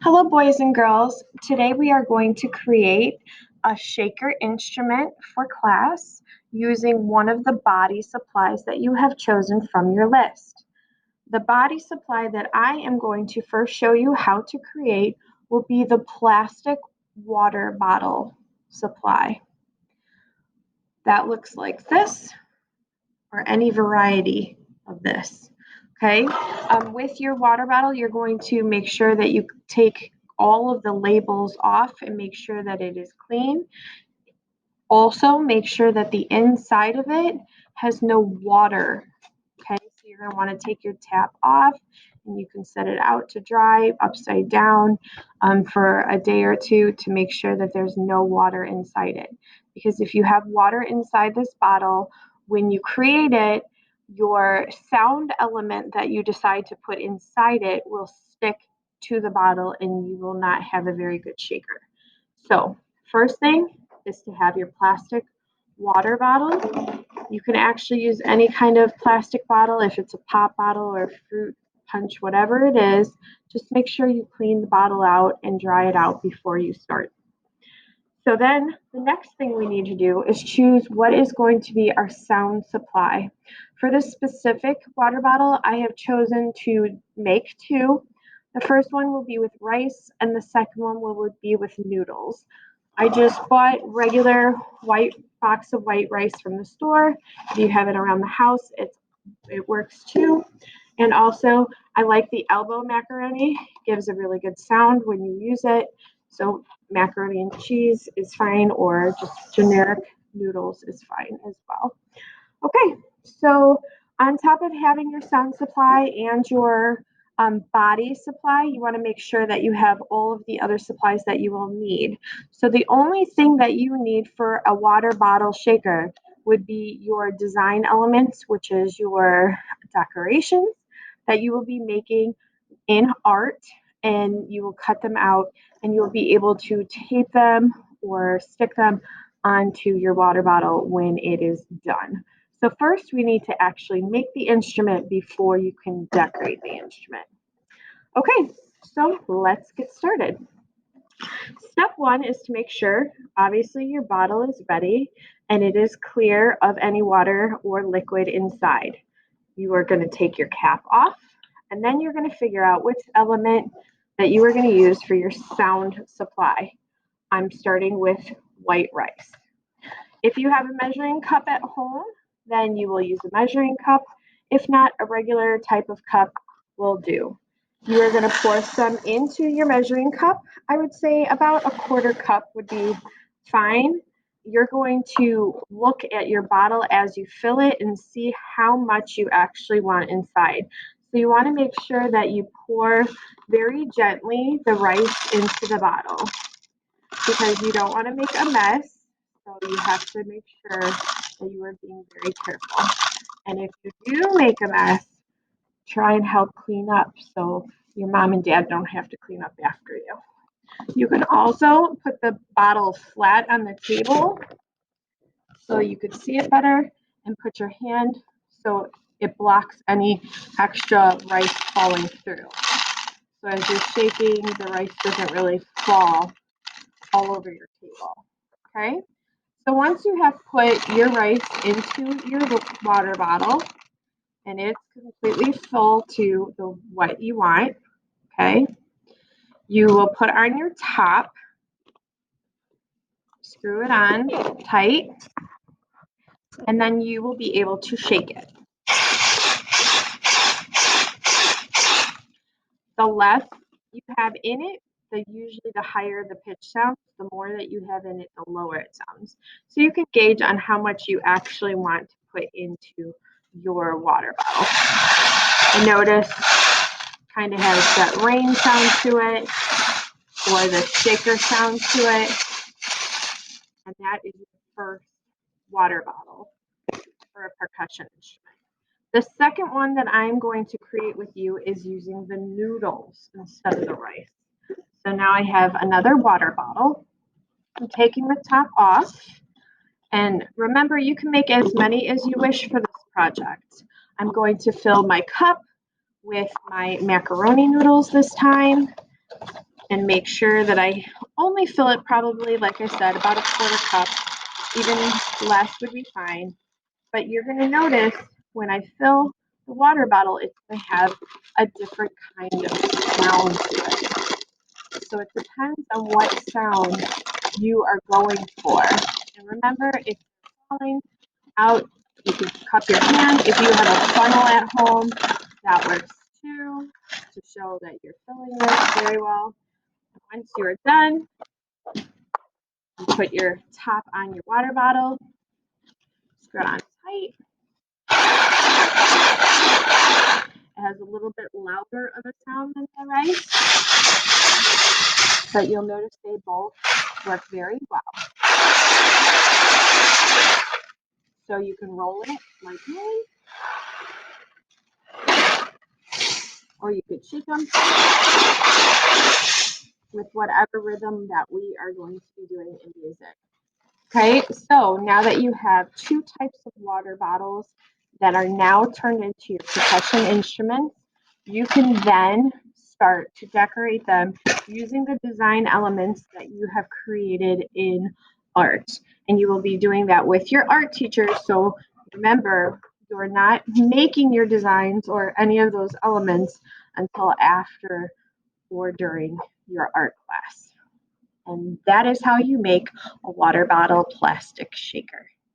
Hello, boys and girls. Today we are going to create a shaker instrument for class using one of the body supplies that you have chosen from your list. The body supply that I am going to first show you how to create will be the plastic water bottle supply. That looks like this, or any variety of this. Okay, with your water bottle, you're going to make sure that you take all of the labels off and make sure that it is clean. Also, make sure that the inside of it has no water. Okay, so you're going to want to take your tap off and you can set it out to dry upside down for a day or two to make sure that there's no water inside it. Because if you have water inside this bottle, when you create it, your sound element that you decide to put inside it will stick to the bottle and you will not have a very good shaker. So, first thing is to have your plastic water bottle. You can actually use any kind of plastic bottle, if it's a pop bottle or fruit punch, whatever it is. Just make sure you clean the bottle out and dry it out before you start. So then the next thing we need to do is choose what is going to be our sound supply. For this specific water bottle, I have chosen to make two. The first one will be with rice and the second one will be with noodles. I just bought regular white box of white rice from the store. If you have it around the house, it works too. And also, I like the elbow macaroni. It gives a really good sound when you use it. So macaroni and cheese is fine, or just generic noodles is fine as well. Okay, so on top of having your sound supply and your body supply, you want to make sure that you have all of the other supplies that you will need. So the only thing that you need for a water bottle shaker would be your design elements, which is your decorations that you will be making in art, and you will cut them out and you'll be able to tape them or stick them onto your water bottle when it is done. So first we need to actually make the instrument before you can decorate the instrument. Okay, so let's get started. Step one is to make sure, obviously, your bottle is ready and it is clear of any water or liquid inside. You are going to take your cap off, and then you're going to figure out which element that you are going to use for your sound supply. I'm starting with white rice. If you have a measuring cup at home, then you will use a measuring cup. If not, a regular type of cup will do. You are going to pour some into your measuring cup. I would say about a quarter cup would be fine. You're going to look at your bottle as you fill it and see how much you actually want inside. So you want to make sure that you pour very gently the rice into the bottle because you don't want to make a mess. So you have to make sure that you are being very careful. And if you do make a mess, try and help clean up so your mom and dad don't have to clean up after you. You can also put the bottle flat on the table so you could see it better, and put your hand so it blocks any extra rice falling through. So as you're shaking, the rice doesn't really fall all over your table. Okay? So once you have put your rice into your water bottle and it's completely full to what you want, okay, you will put on your top, screw it on tight, and then you will be able to shake it. The less you have in it, usually the higher the pitch sounds, the more that you have in it, the lower it sounds. So you can gauge on how much you actually want to put into your water bottle. I notice kind of has that rain sound to it or the shaker sound to it. And that is your first water bottle for a percussion instrument. The second one that I'm going to create with you is using the noodles instead of the rice. So now I have another water bottle. I'm taking the top off. And remember, you can make as many as you wish for this project. I'm going to fill my cup with my macaroni noodles this time. and make sure that I only fill it probably, like I said, about a quarter cup. Even less would be fine. But you're going to notice when I fill the water bottle, it's going to have a different kind of sound to it. So it depends on what sound you are going for. And remember, if you're falling out, you can cup your hand. If you have a funnel at home, that works too, to show that you're filling this very well. Once you're done, you put your top on your water bottle, screw it on tight. It has a little bit louder of a sound than the rice, but you'll notice they both work very well. So you can roll it like me, or you could shake them with whatever rhythm that we are going to be doing in music. Okay, so now that you have two types of water bottles that are now turned into your percussion instruments, you can then start to decorate them using the design elements that you have created in art. And you will be doing that with your art teacher. So remember, you're not making your designs or any of those elements until after or during your art class. And that is how you make a water bottle plastic shaker.